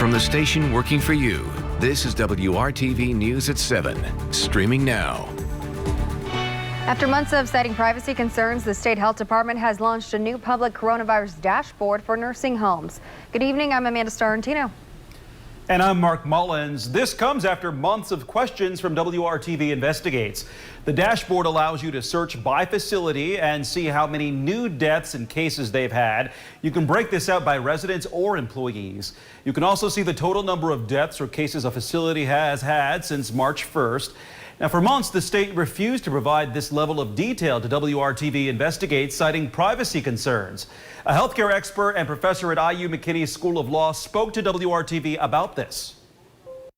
From the station working for you, this is WRTV News at 7, streaming now. After months of citing privacy concerns, the state health department has launched a new public coronavirus dashboard for nursing homes. Good evening, I'm Amanda Starantino. And I'm Mark Mullins. This comes after months of questions from WRTV Investigates. The dashboard allows you to search by facility and see how many new deaths and cases they've had. You can break this out by residents or employees. You can also see the total number of deaths or cases a facility has had since March 1st. Now, for months, the state refused to provide this level of detail to WRTV Investigates, citing privacy concerns. A healthcare expert and professor at IU McKinney School of Law spoke to WRTV about this.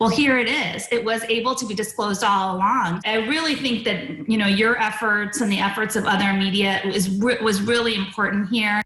Well, here it is. It was able to be disclosed all along. I really think that, your efforts and the efforts of other media was really important here.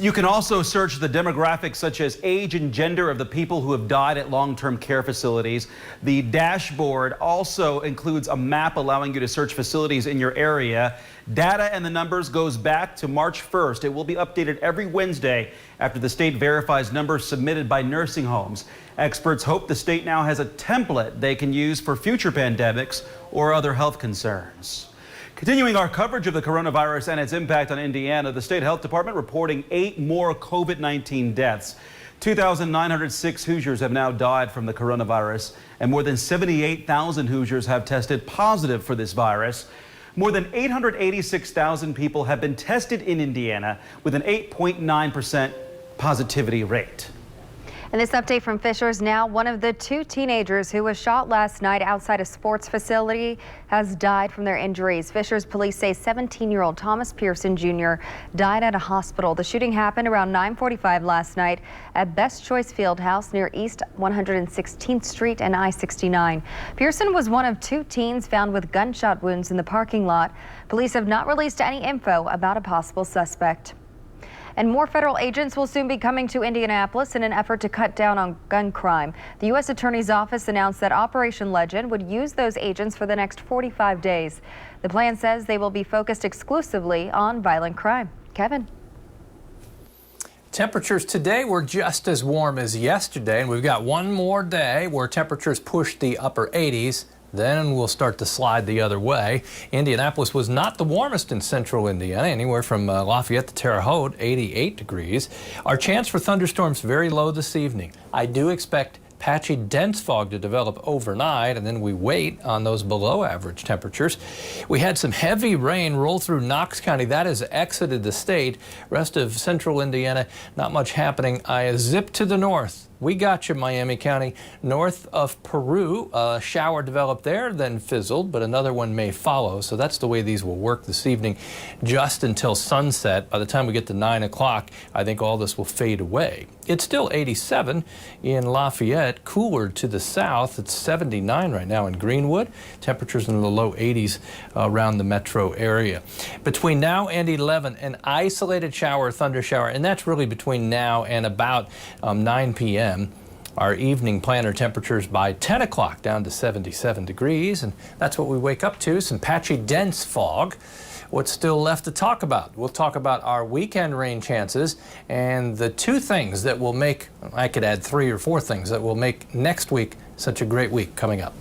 You can also search the demographics such as age and gender of the people who have died at long-term care facilities. The dashboard also includes a map allowing you to search facilities in your area. Data and the numbers goes back to March 1st. It will be updated every Wednesday after the state verifies numbers submitted by nursing homes. Experts hope the state now has a template they can use for future pandemics or other health concerns. Continuing our coverage of the coronavirus and its impact on Indiana, the state health department reporting 8 more COVID-19 deaths. 2,906 Hoosiers have now died from the coronavirus, and more than 78,000 Hoosiers have tested positive for this virus. More than 886,000 people have been tested in Indiana with an 8.9% positivity rate. And this update from Fishers now, one of the 2 teenagers who was shot last night outside a sports facility has died from their injuries. Fishers police say 17-year-old Thomas Pearson Jr. died at a hospital. The shooting happened around 9:45 last night at Best Choice Fieldhouse near East 116th Street and I-69. Pearson was one of 2 teens found with gunshot wounds in the parking lot. Police have not released any info about a possible suspect. And more federal agents will soon be coming to Indianapolis in an effort to cut down on gun crime. The U.S. Attorney's Office announced that Operation Legend would use those agents for the next 45 days. The plan says they will be focused exclusively on violent crime. Kevin. Temperatures today were just as warm as yesterday, and we've got one more day where temperatures push the upper 80s. Then we'll start to slide the other way. Indianapolis was not the warmest in central Indiana, anywhere from Lafayette to Terre Haute, 88 degrees. Our chance for thunderstorms very low this evening. I do expect patchy dense fog to develop overnight, and then we wait on those below average temperatures. We had some heavy rain roll through Knox County. That has exited the state. Rest of central Indiana, not much happening. I zip to the north. We got you, Miami County. North of Peru, a shower developed there, then fizzled, but another one may follow. So that's the way these will work this evening, just until sunset. By the time we get to 9 o'clock, I think all this will fade away. It's still 87 in Lafayette, cooler to the south. It's 79 right now in Greenwood. Temperatures in the low 80s around the metro area. Between now and 11, an isolated shower, thunder shower, and that's really between now and about 9 p.m. Our evening planner temperatures by 10 o'clock down to 77 degrees, and that's what we wake up to, some patchy dense fog. What's still left to talk about? We'll talk about our weekend rain chances and the 2 things that will make, I could add 3 or 4 things that will make next week such a great week coming up.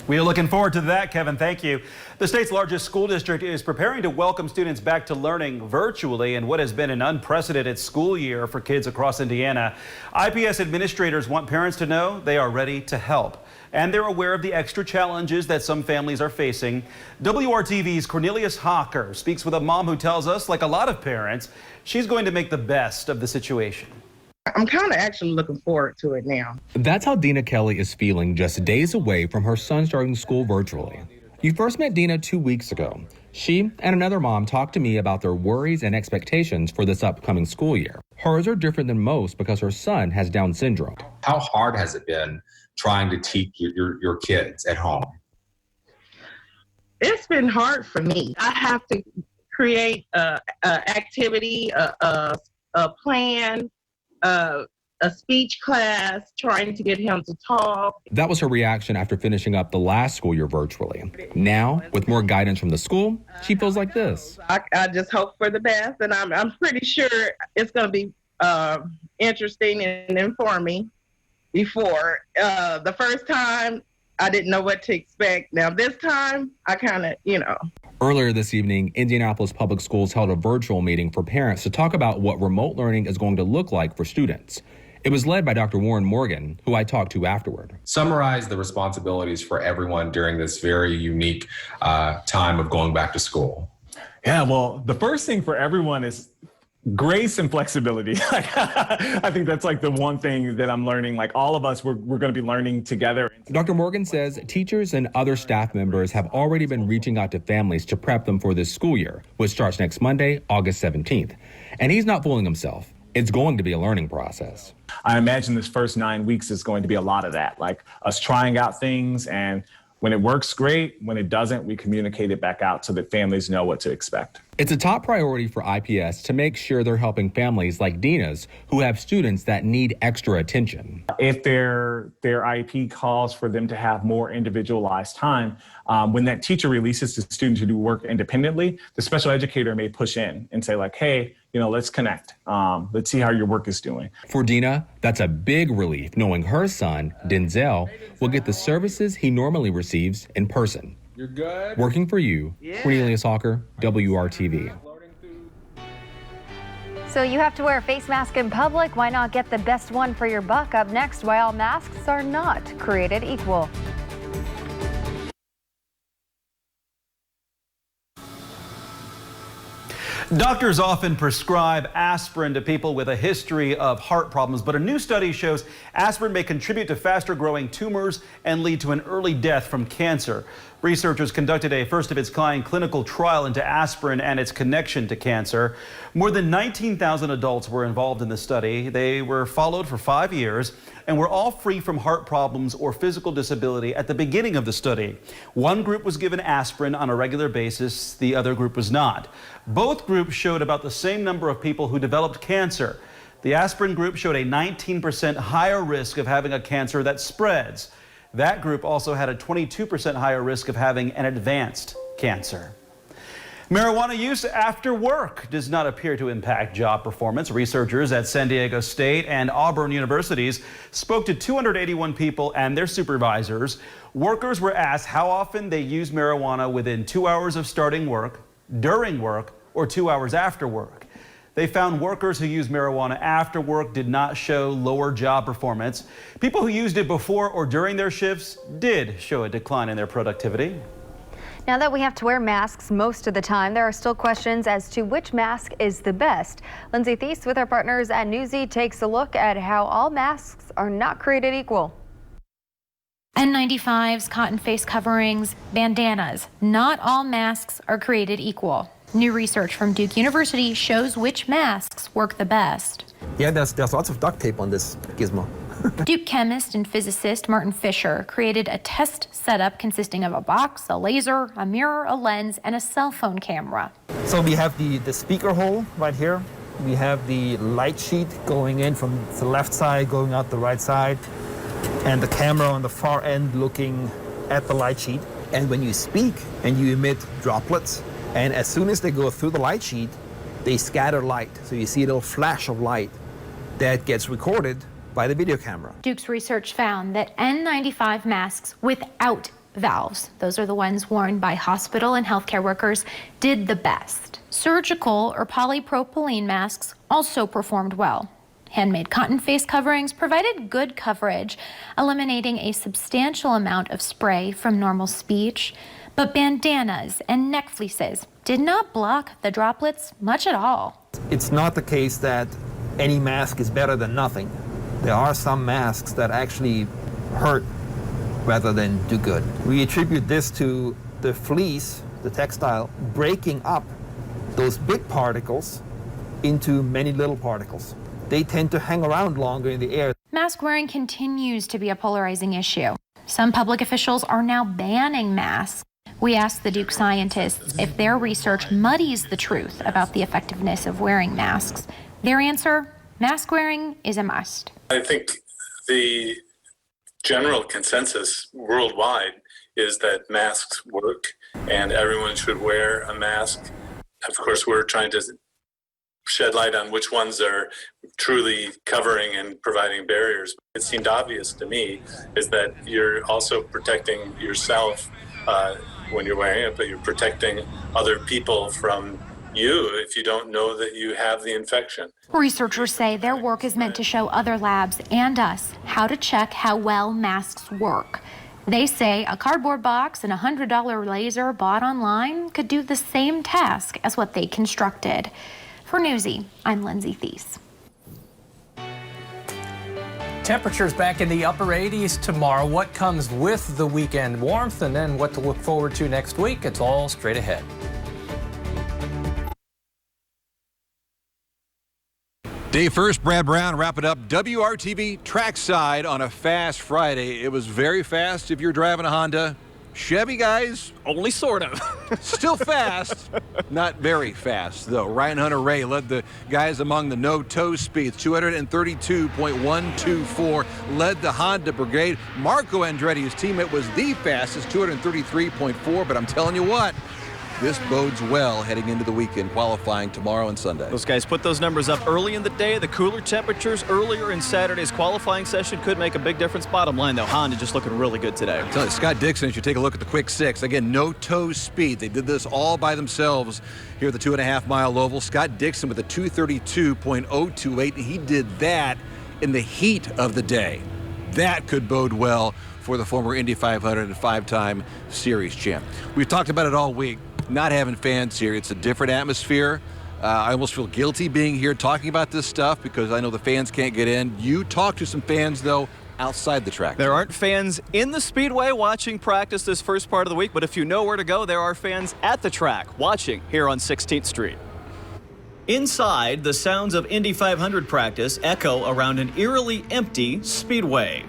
We are looking forward to that, Kevin. Thank you. The state's largest school district is preparing to welcome students back to learning virtually in what has been an unprecedented school year for kids across Indiana. IPS administrators want parents to know they are ready to help, and they're aware of the extra challenges that some families are facing. WRTV's Cornelius Hawker speaks with a mom who tells us, like a lot of parents, she's going to make the best of the situation. I'm kind of actually looking forward to it now. That's how Dina Kelly is feeling just days away from her son starting school virtually. You first met Dina 2 weeks ago. She and another mom talked to me about their worries and expectations for this upcoming school year. Hers are different than most because her son has Down syndrome. How hard has it been trying to teach your kids at home? It's been hard for me. I have to create a activity, a plan, a speech class, trying to get him to talk. That was her reaction after finishing up the last school year virtually. Now, with more guidance from the school, she feels like this. I just hope for the best, and I'm pretty sure it's going to be interesting and informing. Before the first time, I didn't know what to expect. Now this time, I kind of, Earlier this evening, Indianapolis Public Schools held a virtual meeting for parents to talk about what remote learning is going to look like for students. It was led by Dr. Warren Morgan, who I talked to afterward. Summarize the responsibilities for everyone during this very unique time of going back to school. Yeah, well, the first thing for everyone is grace and flexibility. I think that's like the one thing that I'm learning. Like all of us, we're going to be learning together. Dr. Morgan says teachers and other staff members have already been reaching out to families to prep them for this school year, which starts next Monday, August 17th. And he's not fooling himself. It's going to be a learning process. I imagine this first 9 weeks is going to be a lot of that, like us trying out things, and when it works, great. When it doesn't, we communicate it back out so that families know what to expect. It's a top priority for IPS to make sure they're helping families like Dina's who have students that need extra attention. If their IEP calls for them to have more individualized time, when that teacher releases the student to do work independently, the special educator may push in and say like, hey, let's connect. Let's see how your work is doing. For Dina, that's a big relief knowing her son, Denzel, will get the services he normally receives in person. You're good. Working for you, Cornelius Hawker, WRTV. So you have to wear a face mask in public. Why not get the best one for your buck? Up next, why all masks are not created equal. Doctors often prescribe aspirin to people with a history of heart problems, but a new study shows aspirin may contribute to faster growing tumors and lead to an early death from cancer. Researchers conducted a first-of-its-kind clinical trial into aspirin and its connection to cancer. More than 19,000 adults were involved in the study. They were followed for 5 years and were all free from heart problems or physical disability at the beginning of the study. One group was given aspirin on a regular basis. The other group was not. Both groups showed about the same number of people who developed cancer. The aspirin group showed a 19% higher risk of having a cancer that spreads. That group also had a 22% higher risk of having an advanced cancer. Marijuana use after work does not appear to impact job performance. Researchers at San Diego State and Auburn universities spoke to 281 people and their supervisors. Workers were asked how often they use marijuana within 2 hours of starting work, during work, or 2 hours after work. They found workers who used marijuana after work did not show lower job performance. People who used it before or during their shifts did show a decline in their productivity. Now that we have to wear masks most of the time, there are still questions as to which mask is the best. Lindsay Thies with our partners at Newsy takes a look at how all masks are not created equal. N95s, cotton face coverings, bandanas. Not all masks are created equal. New research from Duke University shows which masks work the best. Yeah, there's lots of duct tape on this gizmo. Duke chemist and physicist Martin Fisher created a test setup consisting of a box, a laser, a mirror, a lens, and a cell phone camera. So we have the speaker hole right here. We have the light sheet going in from the left side, going out the right side, and the camera on the far end looking at the light sheet. And when you speak and you emit droplets, and as soon as they go through the light sheet, they scatter light. So you see a little flash of light that gets recorded by the video camera. Duke's research found that N95 masks without valves, those are the ones worn by hospital and healthcare workers, did the best. Surgical or polypropylene masks also performed well. Handmade cotton face coverings provided good coverage, eliminating a substantial amount of spray from normal speech. But bandanas and neck fleeces did not block the droplets much at all. It's not the case that any mask is better than nothing. There are some masks that actually hurt rather than do good. We attribute this to the fleece, the textile, breaking up those big particles into many little particles. They tend to hang around longer in the air. Mask wearing continues to be a polarizing issue. Some public officials are now banning masks. We asked the Duke scientists if their research muddies the truth about the effectiveness of wearing masks. Their answer, mask wearing is a must. I think the general consensus worldwide is that masks work and everyone should wear a mask. Of course, we're trying to shed light on which ones are truly covering and providing barriers. It seemed obvious to me is that you're also protecting yourself when you're wearing it, but you're protecting other people from you if you don't know that you have the infection. Researchers say their work is meant to show other labs and us how to check how well masks work. They say a cardboard box and a $100 laser bought online could do the same task as what they constructed. For Newsy, I'm Lindsay Thies. Temperatures back in the upper 80s tomorrow. What comes with the weekend warmth and then what to look forward to next week? It's all straight ahead. Day first, Brad Brown wrapping up WRTV trackside on a fast Friday. It was very fast if you're driving a Honda. Chevy guys, only sort of. Still fast, not very fast, though. Ryan Hunter-Ray led the guys among the no-toe speeds, 232.124, led the Honda Brigade. Marco Andretti, his teammate, was the fastest, 233.4, but I'm telling you what, this bodes well heading into the weekend, qualifying tomorrow and Sunday. Those guys put those numbers up early in the day. The cooler temperatures earlier in Saturday's qualifying session could make a big difference. Bottom line, though, Honda just looking really good today. I'm telling you, Scott Dixon should take a look at the quick six. Again, no toe speed. They did this all by themselves here at the 2.5-mile oval. Scott Dixon with a 232.028, and he did that in the heat of the day. That could bode well for the former Indy 500 and 5-time series champ. We've talked about it all week. Not having fans here, it's a different atmosphere. I almost feel guilty being here talking about this stuff because I know the fans can't get in. You talk to some fans, though, outside the track. There aren't fans in the speedway watching practice this first part of the week, but if you know where to go, there are fans at the track watching here on 16th Street. Inside, the sounds of Indy 500 practice echo around an eerily empty speedway.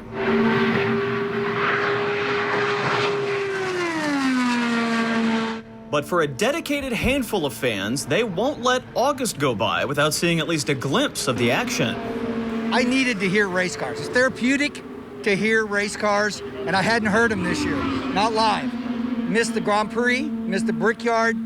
But for a dedicated handful of fans, they won't let August go by without seeing at least a glimpse of the action. I needed to hear race cars. It's therapeutic to hear race cars, and I hadn't heard them this year, not live. Missed the Grand Prix, missed the Brickyard,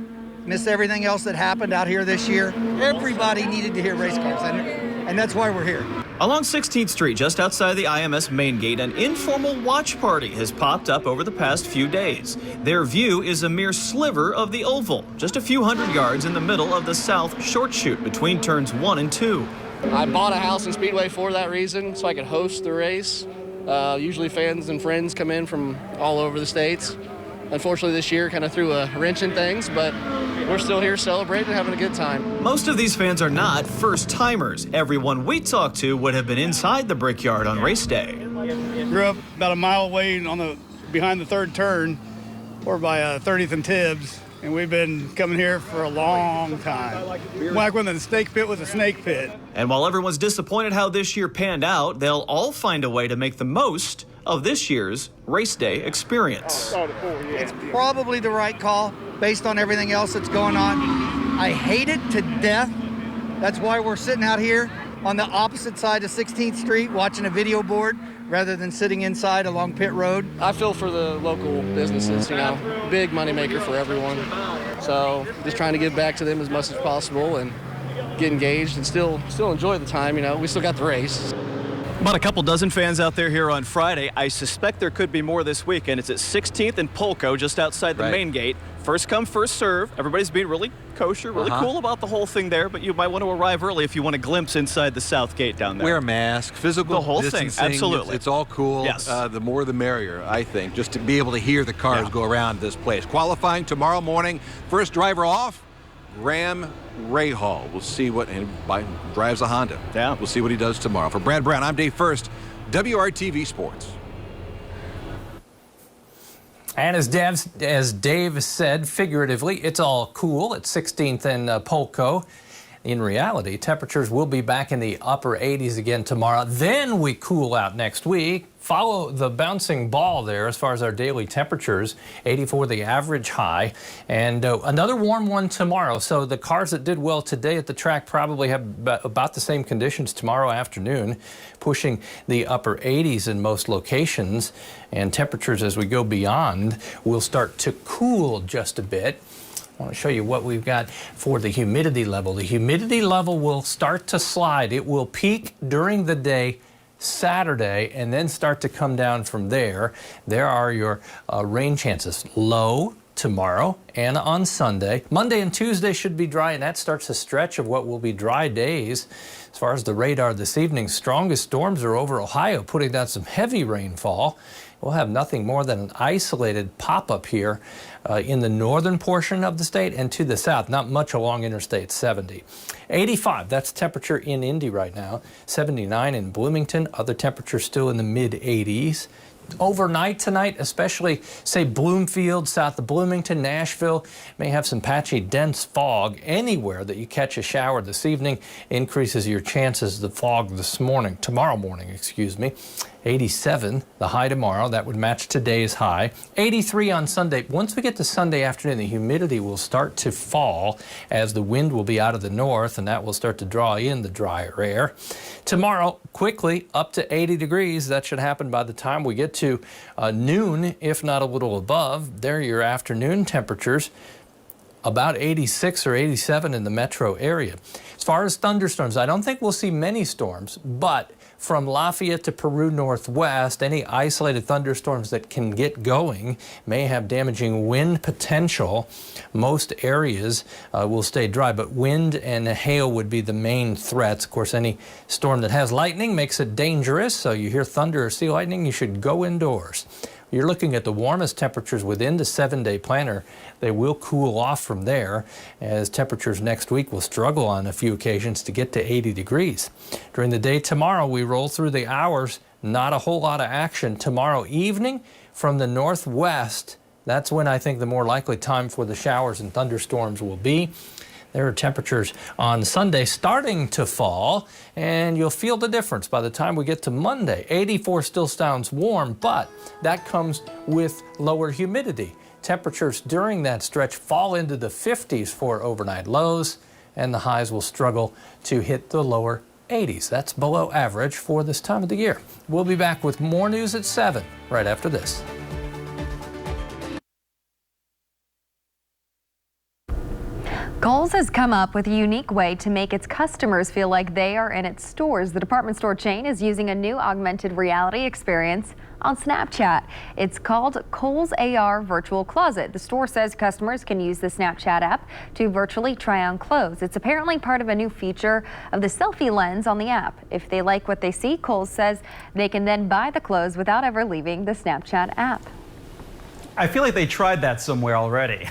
missed everything else that happened out here this year. Everybody needed to hear race cars, and that's why we're here. Along 16th Street, just outside the IMS main gate, an informal watch party has popped up over the past few days. Their view is a mere sliver of the oval, just a few hundred yards in the middle of the south short chute between turns 1 and 2. I bought a house in Speedway for that reason, so I could host the race. Usually fans and friends come in from all over the states. Unfortunately, this year kind of threw a wrench in things, but we're still here celebrating and having a good time. Most of these fans are not first-timers. Everyone we talked to would have been inside the Brickyard on race day. Grew up about a mile away behind the third turn, or by 30th and Tibbs, and we've been coming here for a long time. Like when the snake pit was a snake pit. And while everyone's disappointed how this year panned out, they'll all find a way to make the most of this year's race day experience. It's probably the right call based on everything else that's going on. I hate it to death. That's why we're sitting out here on the opposite side of 16th Street watching a video board rather than sitting inside along Pit Road. I feel for the local businesses, big moneymaker for everyone. So just trying to give back to them as much as possible and get engaged and still enjoy the time. We still got the race. About a couple dozen fans out there here on Friday. I suspect there could be more this weekend. It's at 16th and Polko, just outside the main gate. First come, first serve. Everybody's being really kosher, really cool about the whole thing there, but you might want to arrive early if you want a glimpse inside the south gate down there. Wear a mask, physical the whole distancing, thing, absolutely. It's all cool. Yes. The more the merrier, I think, just to be able to hear the cars go around this place. Qualifying tomorrow morning. First driver off, Graham Rahal. We'll see what, and drives a Honda. Yeah. We'll see what he does tomorrow. For Brad Brown, I'm Dave First, WRTV Sports. And as Dave said, figuratively, it's all cool at 16th and Polko. in reality, temperatures will be back in the upper 80s again tomorrow. Then we cool out next week. Follow the bouncing ball there as far as our daily temperatures. 84 the average high, and another warm one tomorrow. So the cars that did well today at the track probably have about the same conditions tomorrow afternoon, pushing the upper 80s in most locations. And temperatures as we go beyond will start to cool just a bit. I want to show you what we've got for the humidity level. The humidity level will start to slide. It will peak during the day Saturday and then start to come down from there. There are your rain chances. Low tomorrow and on Sunday. Monday and Tuesday should be dry, and that starts a stretch of what will be dry days. As far as the radar this evening, strongest storms are over Ohio, putting down some heavy rainfall. We'll have nothing more than an isolated pop-up here in the northern portion of the state and to the south, not much along Interstate 70. 85, that's temperature in Indy right now. 79 in Bloomington, other temperatures still in the mid-80s. Overnight tonight, especially, say, Bloomfield, south of Bloomington, Nashville, may have some patchy, dense fog. Anywhere that you catch a shower this evening increases your chances of the fog tomorrow morning, excuse me. 87, the high tomorrow. That would match today's high. 83 on Sunday. Once we get to Sunday afternoon, the humidity will start to fall as the wind will be out of the north, and that will start to draw in the drier air. Tomorrow, quickly up to 80 degrees. That should happen by the time we get to noon, if not a little above. There are your afternoon temperatures. About 86 or 87 in the metro area. As far as thunderstorms, I don't think we'll see many storms, but from Lafayette to Peru Northwest, any isolated thunderstorms that can get going may have damaging wind potential. Most areas will stay dry, but wind and hail would be the main threats. Of course, any storm that has lightning makes it dangerous, so you hear thunder or see lightning, you should go indoors. You're looking at the warmest temperatures within the 7-day planner. They will cool off from there as temperatures next week will struggle on a few occasions to get to 80 degrees. During the day tomorrow, we roll through the hours. Not a whole lot of action. Tomorrow evening from the northwest, that's when I think the more likely time for the showers and thunderstorms will be. There are temperatures on Sunday starting to fall, and you'll feel the difference by the time we get to Monday. 84 still sounds warm, but that comes with lower humidity. Temperatures during that stretch fall into the 50s for overnight lows, and the highs will struggle to hit the lower 80s. That's below average for this time of the year. We'll be back with more news at 7 right after this. Kohl's has come up with a unique way to make its customers feel like they are in its stores. The department store chain is using a new augmented reality experience on Snapchat. It's called Kohl's AR Virtual Closet. The store says customers can use the Snapchat app to virtually try on clothes. It's apparently part of a new feature of the selfie lens on the app. If they like what they see, Kohl's says they can then buy the clothes without ever leaving the Snapchat app. I feel like they tried that somewhere already.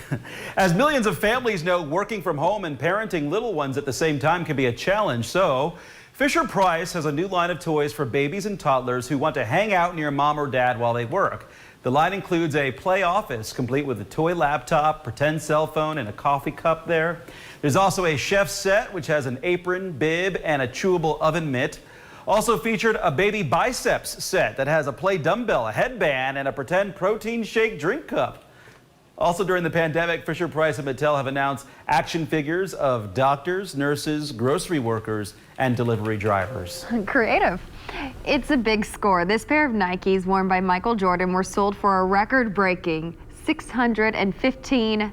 As millions of families know, working from home and parenting little ones at the same time can be a challenge. So Fisher-Price has a new line of toys for babies and toddlers who want to hang out near mom or dad while they work. The line includes a play office complete with a toy laptop, pretend cell phone, and a coffee cup there. There's also a chef's set, which has an apron, bib, and a chewable oven mitt. Also featured a baby biceps set that has a play dumbbell, a headband, and a pretend protein shake drink cup. Also during the pandemic, Fisher-Price and Mattel have announced action figures of doctors, nurses, grocery workers, and delivery drivers. Creative. It's a big score. This pair of Nikes worn by Michael Jordan were sold for a record-breaking $615,000.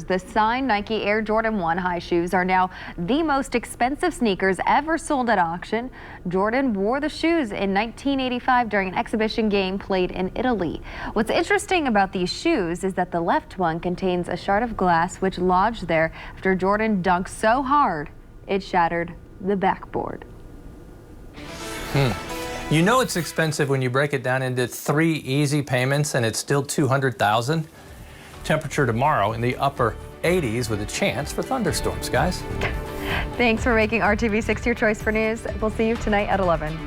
The signed Nike Air Jordan 1 high shoes are now the most expensive sneakers ever sold at auction. Jordan wore the shoes in 1985 during an exhibition game played in Italy. What's interesting about these shoes is that the left one contains a shard of glass which lodged there after Jordan dunked so hard it shattered the backboard. You know it's expensive when you break it down into 3 easy payments and it's still $200,000. Temperature tomorrow in the upper 80s with a chance for thunderstorms, guys. Thanks for making RTV 6 your choice for news. We'll see you tonight at 11.